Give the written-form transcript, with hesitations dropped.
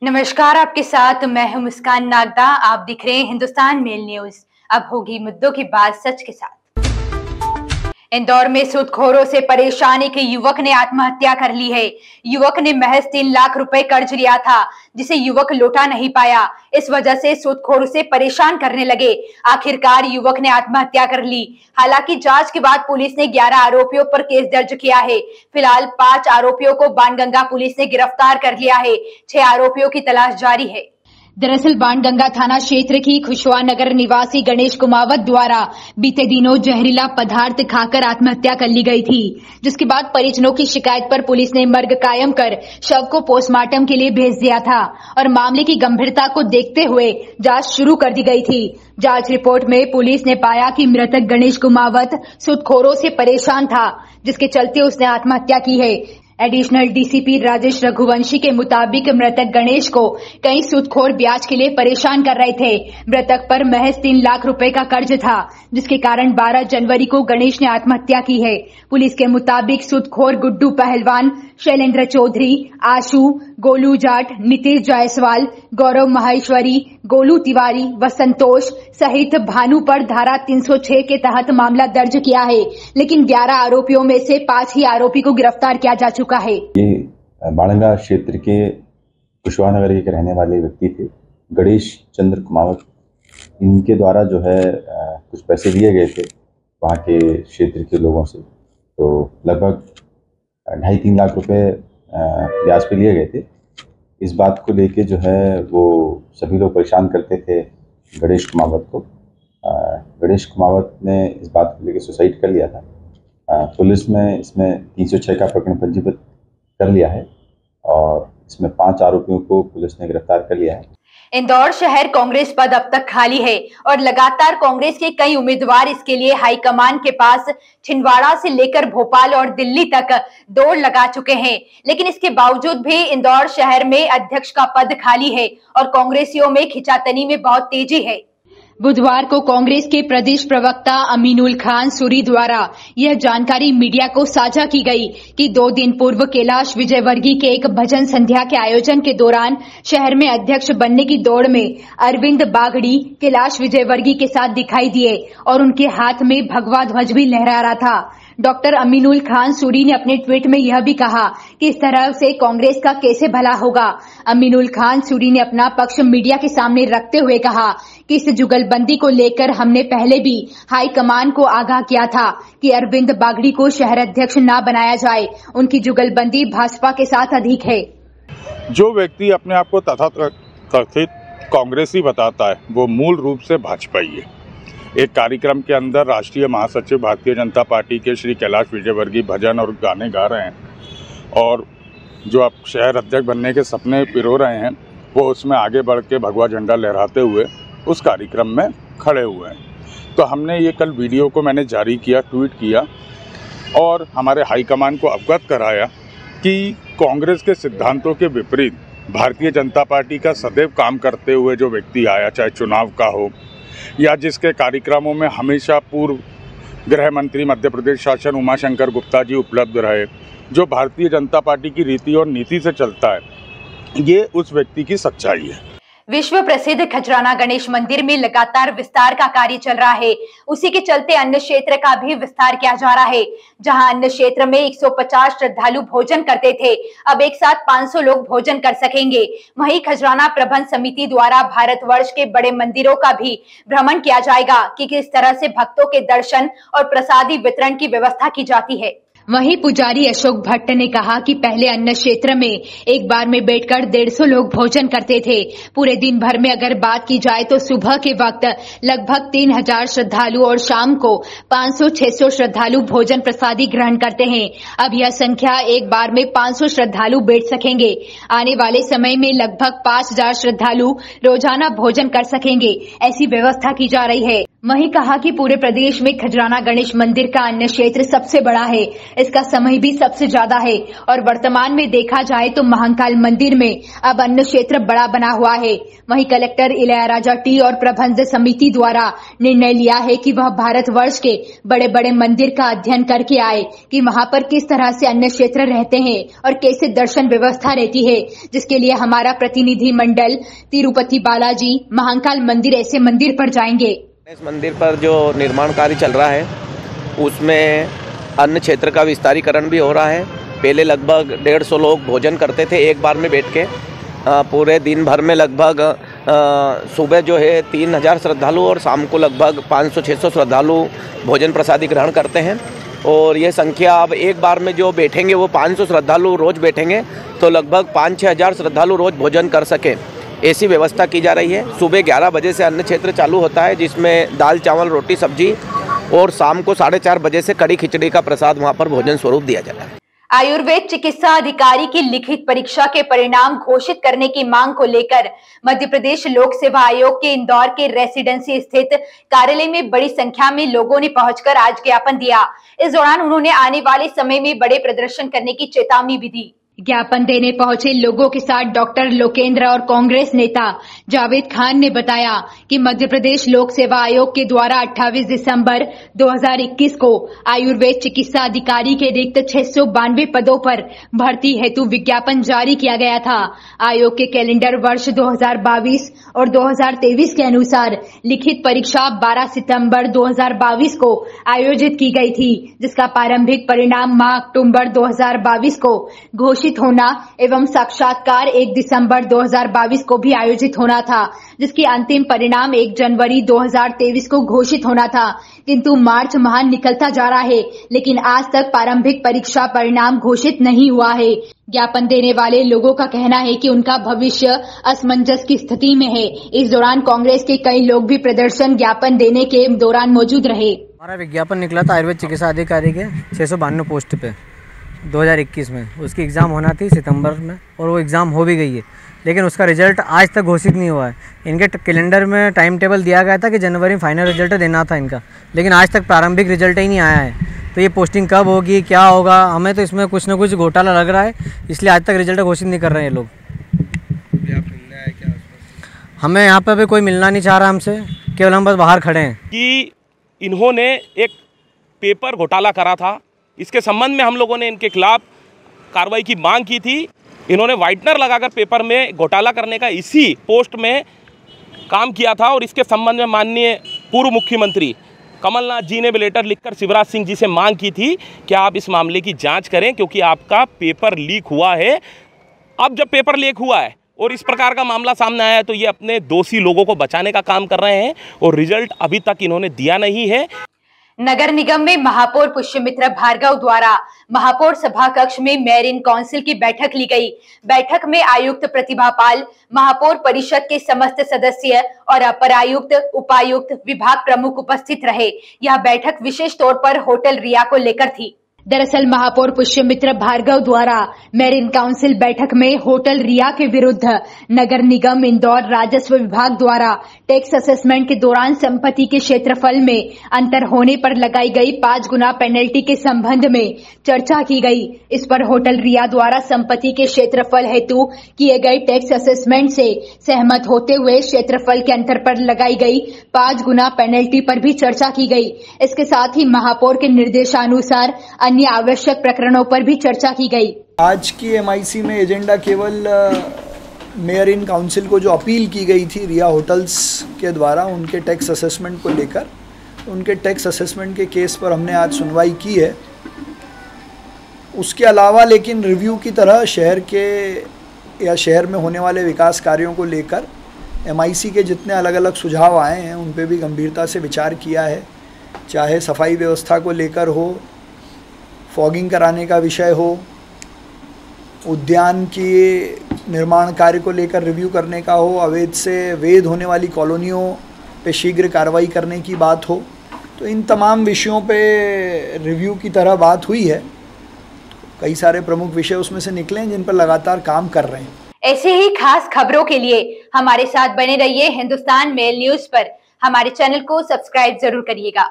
नमस्कार, आपके साथ मैं हूं मुस्कान नागदा। आप दिख रहे हैं हिंदुस्तान मेल न्यूज। अब होगी मुद्दों की बात सच के साथ। इंदौर में सूदखोरों से परेशान एक युवक ने आत्महत्या कर ली है। युवक ने महज 3 लाख रुपए कर्ज लिया था, जिसे युवक लौटा नहीं पाया। इस वजह से सूदखोर उसे परेशान करने लगे। आखिरकार युवक ने आत्महत्या कर ली। हालांकि जांच के बाद पुलिस ने 11 आरोपियों पर केस दर्ज किया है। फिलहाल 5 आरोपियों को बाणगंगा पुलिस ने गिरफ्तार कर लिया है। 6 आरोपियों की तलाश जारी है। दरअसल बाणगंगा थाना क्षेत्र की खुशवा नगर निवासी गणेश कुमावत द्वारा बीते दिनों जहरीला पदार्थ खाकर आत्महत्या कर ली गई थी, जिसके बाद परिजनों की शिकायत पर पुलिस ने मर्ग कायम कर शव को पोस्टमार्टम के लिए भेज दिया था और मामले की गंभीरता को देखते हुए जांच शुरू कर दी गई थी। जांच रिपोर्ट में पुलिस ने पाया कि मृतक गणेश कुमावत सूदखोरों से परेशान था, जिसके चलते उसने आत्महत्या की है। एडिशनल डीसीपी राजेश रघुवंशी के मुताबिक मृतक गणेश को कई सूदखोर ब्याज के लिए परेशान कर रहे थे। मृतक पर महज 3 लाख रुपए का कर्ज था, जिसके कारण 12 जनवरी को गणेश ने आत्महत्या की है। पुलिस के मुताबिक सूदखोर गुड्डू पहलवान, शैलेंद्र चौधरी, आशु, गोलू जाट, नीतीश जायसवाल, गौरव माहेश्वरी, गोलू तिवारी व संतोष सहित भानु पर धारा 306 के तहत मामला दर्ज किया है, लेकिन 11 आरोपियों में से 5 ही आरोपी को गिरफ्तार किया जा चुका है। ये बाणगंगा क्षेत्र के खुशवा नगर के रहने वाले व्यक्ति थे, गणेश चंद्र कुमावत। इनके द्वारा जो है कुछ पैसे दिए गए थे वहाँ के क्षेत्र के लोगों से, तो लगभग 2.5-3 लाख रुपए ब्याज पे लिए गए थे। इस बात को लेके जो है वो सभी लोग परेशान करते थे गणेश कुमावत को। गणेश कुमावत ने इस बात को लेके सुसाइड कर लिया था। पुलिस में इसमें 306 का प्रकरण पंजीबद्ध कर लिया है और इसमें 5 आरोपियों को पुलिस ने गिरफ्तार कर लिया है। इंदौर शहर कांग्रेस पद अब तक खाली है और लगातार कांग्रेस के कई उम्मीदवार इसके लिए हाईकमान के पास छिंदवाड़ा से लेकर भोपाल और दिल्ली तक दौड़ लगा चुके हैं, लेकिन इसके बावजूद भी इंदौर शहर में अध्यक्ष का पद खाली है और कांग्रेसियों में खिंचातानी में बहुत तेजी है। बुधवार को कांग्रेस के प्रदेश प्रवक्ता अमीनुल खान सूरी द्वारा यह जानकारी मीडिया को साझा की गई कि 2 दिन पूर्व कैलाश विजयवर्गीय के एक भजन संध्या के आयोजन के दौरान शहर में अध्यक्ष बनने की दौड़ में अरविंद बागड़ी कैलाश विजयवर्गीय के साथ दिखाई दिए और उनके हाथ में भगवा ध्वज भी लहरा रहा था। डॉक्टर अमीनुल खान सूरी ने अपने ट्वीट में यह भी कहा कि इस तरह से कांग्रेस का कैसे भला होगा। अमीनुल खान सूरी ने अपना पक्ष मीडिया के सामने रखते हुए कहा कि इस जुगलबंदी को लेकर हमने पहले भी हाईकमान को आगाह किया था कि अरविंद बागड़ी को शहर अध्यक्ष न बनाया जाए। उनकी जुगलबंदी भाजपा के साथ अधिक है। जो व्यक्ति अपने आप को तथाकथित कांग्रेसी बताता है वो मूल रूप से भाजपाई है। एक कार्यक्रम के अंदर राष्ट्रीय महासचिव भारतीय जनता पार्टी के श्री कैलाश विजयवर्गीय भजन और गाने गा रहे हैं और जो अब शहर अध्यक्ष बनने के सपने पिरो रहे हैं वो उसमें आगे बढ़ के भगवा झंडा लहराते हुए उस कार्यक्रम में खड़े हुए हैं। तो हमने ये कल वीडियो को मैंने जारी किया, ट्वीट किया और हमारे हाईकमान को अवगत कराया कि कांग्रेस के सिद्धांतों के विपरीत भारतीय जनता पार्टी का सदैव काम करते हुए जो व्यक्ति आया, चाहे चुनाव का हो या जिसके कार्यक्रमों में हमेशा पूर्व गृह मंत्री मध्य प्रदेश शासन उमाशंकर गुप्ता जी उपलब्ध रहे, जो भारतीय जनता पार्टी की रीति और नीति से चलता है, ये उस व्यक्ति की सच्चाई है। विश्व प्रसिद्ध खजराना गणेश मंदिर में लगातार विस्तार का कार्य चल रहा है। उसी के चलते अन्य क्षेत्र का भी विस्तार किया जा रहा है। जहां अन्य क्षेत्र में 150 श्रद्धालु भोजन करते थे, अब एक साथ 500 लोग भोजन कर सकेंगे। वहीं खजराना प्रबंध समिति द्वारा भारतवर्ष के बड़े मंदिरों का भी भ्रमण किया जाएगा कि किस तरह से भक्तों के दर्शन और प्रसादी वितरण की व्यवस्था की जाती है। वहीं पुजारी अशोक भट्ट ने कहा कि पहले अन्य क्षेत्र में एक बार में बैठकर 150 लोग भोजन करते थे। पूरे दिन भर में अगर बात की जाए तो सुबह के वक्त लगभग 3000 श्रद्धालु और शाम को 500-600 श्रद्धालु भोजन प्रसादी ग्रहण करते हैं। अब यह संख्या एक बार में 500 श्रद्धालु बैठ सकेंगे। आने वाले समय में लगभग 5000 श्रद्धालु रोजाना भोजन कर सकेंगे, ऐसी व्यवस्था की जा रही है। वहीं कहा कि पूरे प्रदेश में खजराना गणेश मंदिर का अन्य क्षेत्र सबसे बड़ा है, इसका समय भी सबसे ज्यादा है और वर्तमान में देखा जाए तो महाकाल मंदिर में अब अन्न क्षेत्र बड़ा बना हुआ है। वहीं कलेक्टर इलैयाराजा टी और प्रबंध समिति द्वारा निर्णय लिया है कि वह भारतवर्ष के बड़े बड़े मंदिर का अध्ययन करके आए कि वहां पर किस तरह से अन्न क्षेत्र रहते हैं और कैसे दर्शन व्यवस्था रहती है, जिसके लिए हमारा प्रतिनिधि मंडल तिरुपति बालाजी, महाकाल मंदिर ऐसे मंदिर पर जाएंगे। इस मंदिर पर जो निर्माण कार्य चल रहा है उसमें अन्न क्षेत्र का विस्तारीकरण भी हो रहा है। पहले लगभग 150 लोग भोजन करते थे एक बार में बैठ के। पूरे दिन भर में लगभग सुबह जो है 3000 श्रद्धालु और शाम को लगभग 500-600 श्रद्धालु भोजन प्रसादी ग्रहण करते हैं। और ये संख्या अब एक बार में जो बैठेंगे वो 500 श्रद्धालु रोज बैठेंगे तो लगभग 5-6 हज़ार श्रद्धालु रोज भोजन कर सके, ऐसी व्यवस्था की जा रही है। सुबह 11 बजे से अन्न क्षेत्र चालू होता है जिसमें दाल चावल रोटी सब्जी और शाम को 4:30 बजे से कड़ी खिचड़ी का प्रसाद वहाँ पर भोजन स्वरूप दिया जाता है। आयुर्वेद चिकित्सा अधिकारी की लिखित परीक्षा के परिणाम घोषित करने की मांग को लेकर मध्य प्रदेश लोक सेवा आयोग के इंदौर के रेसिडेंसी स्थित कार्यालय में बड़ी संख्या में लोगों ने पहुंचकर आज ज्ञापन दिया। इस दौरान उन्होंने आने वाले समय में बड़े प्रदर्शन करने की चेतावनी भी दी। ज्ञापन देने पहुंचे लोगों के साथ डॉक्टर लोकेंद्र और कांग्रेस नेता जावेद खान ने बताया कि मध्य प्रदेश लोक सेवा आयोग के द्वारा 28 दिसंबर 2021 को आयुर्वेद चिकित्सा अधिकारी के रिक्त 692 पदों पर भर्ती हेतु विज्ञापन जारी किया गया था। आयोग के कैलेंडर वर्ष 2022 और 2023 के अनुसार लिखित परीक्षा 12 सितंबर 2022 को आयोजित की गई थी, जिसका प्रारंभिक परिणाम माह अक्टूबर 2022 को घोषित होना एवं साक्षात्कार 1 दिसंबर 2022 को भी आयोजित होना था, जिसके अंतिम परिणाम 1 जनवरी 2023 को घोषित होना था। किंतु मार्च माह निकलता जा रहा है, लेकिन आज तक प्रारंभिक परीक्षा परिणाम घोषित नहीं हुआ है। ज्ञापन देने वाले लोगों का कहना है कि उनका भविष्य असमंजस की स्थिति में है। इस दौरान कांग्रेस के कई लोग भी प्रदर्शन ज्ञापन देने के दौरान मौजूद रहे। हमारा विज्ञापन निकला था आयुर्वेद चिकित्सा अधिकारी के 692 पोस्ट पे 2021 में। उसकी एग्ज़ाम होना थी सितंबर में और वो एग्ज़ाम हो भी गई है, लेकिन उसका रिजल्ट आज तक घोषित नहीं हुआ है। इनके कैलेंडर में टाइम टेबल दिया गया था कि जनवरी में फाइनल रिजल्ट देना था इनका, लेकिन आज तक प्रारंभिक रिजल्ट ही नहीं आया है। तो ये पोस्टिंग कब होगी, क्या होगा, हमें तो इसमें कुछ ना कुछ घोटाला लग रहा है, इसलिए आज तक रिजल्ट घोषित नहीं कर रहे हैं ये लोग। हमें यहाँ पर भी कोई मिलना नहीं चाह रहा हमसे, केवल हम बस बाहर खड़े हैं। कि इन्होंने एक पेपर घोटाला करा था, इसके संबंध में हम लोगों ने इनके खिलाफ कार्रवाई की मांग की थी। इन्होंने व्हाइटनर लगाकर पेपर में घोटाला करने का इसी पोस्ट में काम किया था और इसके संबंध में माननीय पूर्व मुख्यमंत्री कमलनाथ जी ने भी लेटर लिखकर शिवराज सिंह जी से मांग की थी कि आप इस मामले की जांच करें, क्योंकि आपका पेपर लीक हुआ है। अब जब पेपर लीक हुआ है और इस प्रकार का मामला सामने आया है तो ये अपने दोषी लोगों को बचाने का काम कर रहे हैं और रिजल्ट अभी तक इन्होंने दिया नहीं है। नगर निगम में महापौर पुष्यमित्र भार्गव द्वारा महापौर सभा कक्ष में मेयर इन काउंसिल की बैठक ली गई। बैठक में आयुक्त प्रतिभा पाल, महापौर परिषद के समस्त सदस्य और अपर आयुक्त, उपायुक्त, विभाग प्रमुख उपस्थित रहे। यह बैठक विशेष तौर पर होटल रिया को लेकर थी। दरअसल महापौर पुष्यमित्र भार्गव द्वारा मेयर इन काउंसिल बैठक में होटल रिया के विरुद्ध नगर निगम इंदौर राजस्व विभाग द्वारा टैक्स असेसमेंट के दौरान संपत्ति के क्षेत्रफल में अंतर होने पर लगाई गई 5 गुना पेनल्टी के संबंध में चर्चा की गई। इस पर होटल रिया द्वारा संपत्ति के क्षेत्रफल हेतु किए गए टैक्स असेसमेंट से सहमत होते हुए क्षेत्रफल के अंतर पर लगाई गई 5 गुना पेनल्टी पर भी चर्चा की गई। इसके साथ ही महापौर के निर्देशानुसार अन्य आवश्यक प्रकरणों पर भी चर्चा की गई। आज की एमआईसी में एजेंडा केवल मेयर इन काउंसिल को जो अपील की गई थी रिया होटल्स के द्वारा उनके टैक्स असेसमेंट को लेकर, उनके टैक्स असेसमेंट के केस पर हमने आज सुनवाई की है। उसके अलावा लेकिन रिव्यू की तरह शहर के या शहर में होने वाले विकास कार्यों को लेकर एमआईसी के जितने अलग अलग सुझाव आए हैं उन पे भी गंभीरता से विचार किया है। चाहे सफाई व्यवस्था को लेकर हो, फॉगिंग कराने का विषय हो, उद्यान के निर्माण कार्य को लेकर रिव्यू करने का हो, अवैध से वैध होने वाली कॉलोनियों पे शीघ्र कार्रवाई करने की बात हो, तो इन तमाम विषयों पे रिव्यू की तरह बात हुई है। कई सारे प्रमुख विषय उसमें से निकले हैं जिन पर लगातार काम कर रहे हैं। ऐसे ही खास खबरों के लिए हमारे साथ बने रहिए। हिंदुस्तान मेल न्यूज पर हमारे चैनल को सब्सक्राइब जरूर करिएगा।